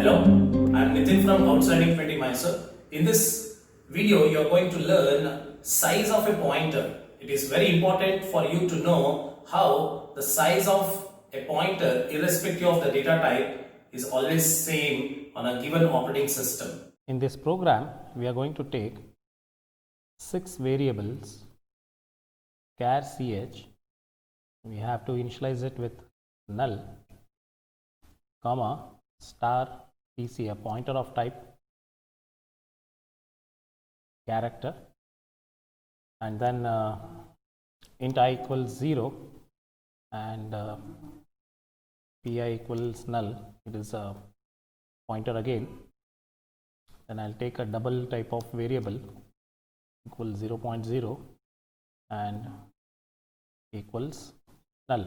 Hello, I'm Nitin from Outstanding 20 Mysore. In this video, you are going to learn size of a pointer. It is very important for you to know how the size of a pointer, irrespective of the data type, is always same on a given operating system. In this program, we are going to take 6 variables char ch. We have to initialize it with null, comma, star pc, a pointer of type character, and then int I equals 0 and pi equals null. It is a pointer again. Then I'll take a double type of variable equals 0.0 and equals null.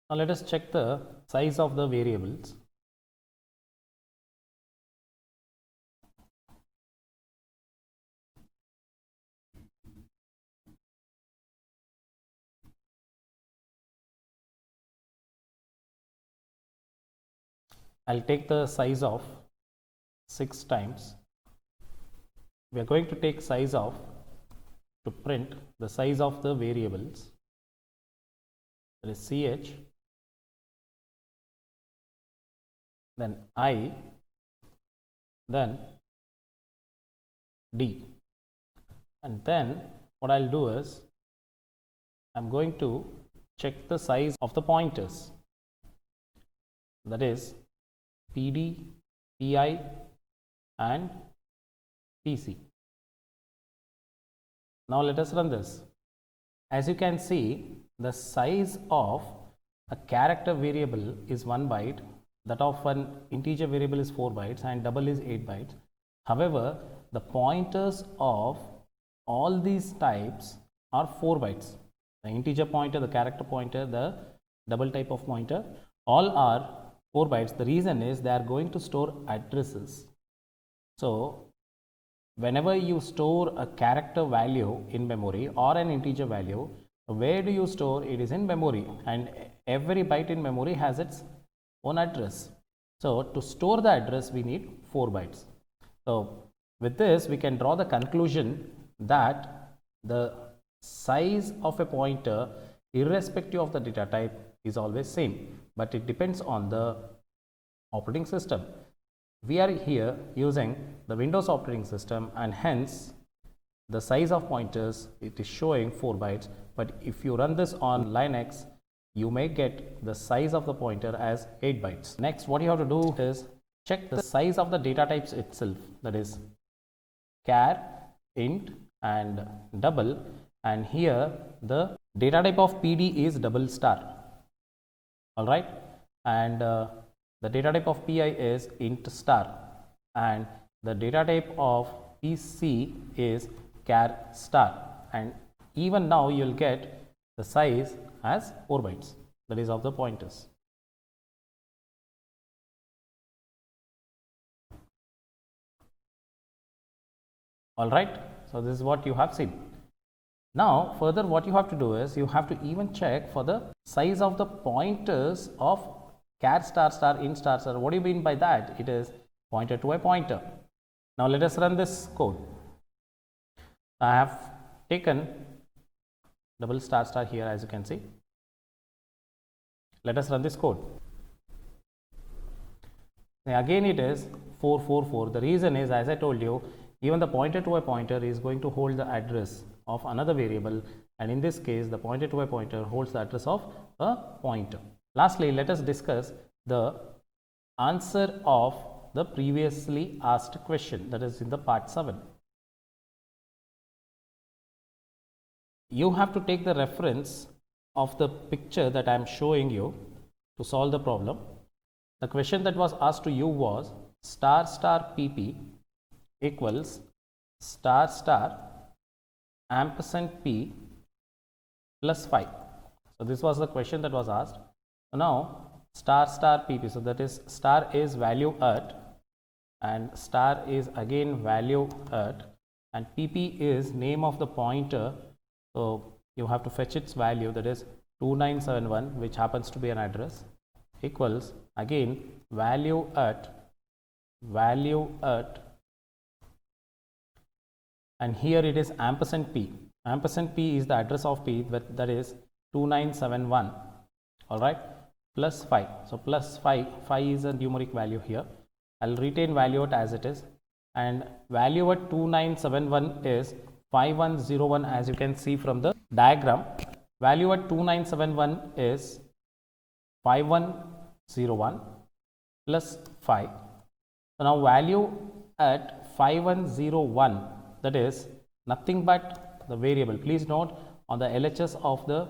Now let us check the size of the variables. I'll take the size of 6 times. We are going to take size of to print the size of the variables, that is ch, then I, then d, and then what I'll do is I'm going to check the size of the pointers, that is pd, pi and pc. Now let us run this. As you can see, the size of a character variable is 1 byte, that of an integer variable is 4 bytes and double is 8 bytes. However, the pointers of all these types are 4 bytes. The integer pointer, the character pointer, the double type of pointer, all are 4 bytes. The reason is they are going to store addresses. So whenever you store a character value in memory or an integer value, where do you store? It is in memory, and every byte in memory has its own address. So to store the address, we need 4 bytes. So with this, we can draw the conclusion that the size of a pointer, irrespective of the data type, is always same, but it depends on the operating system. We are here using the Windows operating system, and hence the size of pointers, it is showing 4 bytes, but if you run this on Linux, you may get the size of the pointer as 8 bytes. Next, what you have to do is check the size of the data types itself, that is char, int and double, and here the data type of pd is double star, all right, and the data type of pi is int star, and the data type of pc is char star, and even now you will get the size as 4 bytes, that is of the pointers. All right, so this is what you have seen. Now further, what you have to do is you have to even check for the size of the pointers of char star star, int star star. What do you mean by that? It is pointer to a pointer. Now let us run this code. I have taken double star star here, as you can see. Let us run this code. Now again it is 444. The reason is, as I told you, even the pointer to a pointer is going to hold the address of another variable, and in this case the pointer to a pointer holds the address of a pointer. Lastly, let us discuss the answer of the previously asked question, that is in the part 7. You have to take the reference of the picture that I am showing you to solve the problem. The question that was asked to you was star star pp equals star star ampersand p plus 5. So this was the question that was asked. Now star star pp, so that is star is value at and star is again value at, and pp is name of the pointer. So you have to fetch its value, that is 2971, which happens to be an address. equals again value at and here it is ampersand p. Ampersand p is the address of p, that is 2971, all right, plus 5. So plus 5 is a numeric value here. I'll retain value at as it is, and value at 2971 is 5101, as you can see from the diagram. Value at 2971 is 5101 plus 5. So now value at 5101, that is nothing but the variable. Please note, on the LHS of the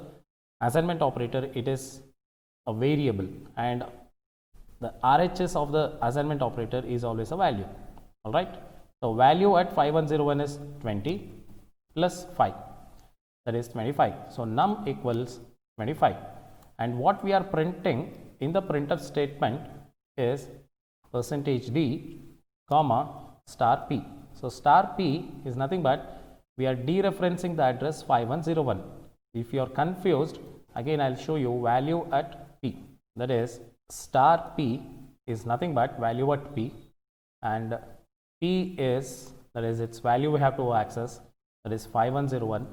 assignment operator, it is a variable, and the RHS of the assignment operator is always a value. All right. So value at 5101 is 20 plus 5, that is 25. So num equals 25, and what we are printing in the printf statement is %d comma star p. So star p is nothing but we are dereferencing the address 5101. If you are confused, again I'll show you value at p, that is star p is nothing but value at p, and p is, that is its value we have to access, that is 5101.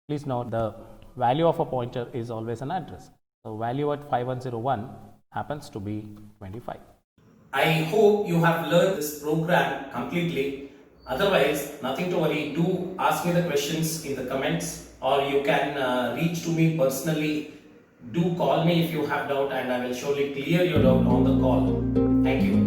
Please note the value of a pointer is always an address. So value at 5101 happens to be 25. I hope you have learned this program completely. Otherwise, nothing to worry. Do ask me the questions in the comments, or you can reach to me personally. Do call me if you have doubt, and I will surely clear your doubt on the call. Thank you.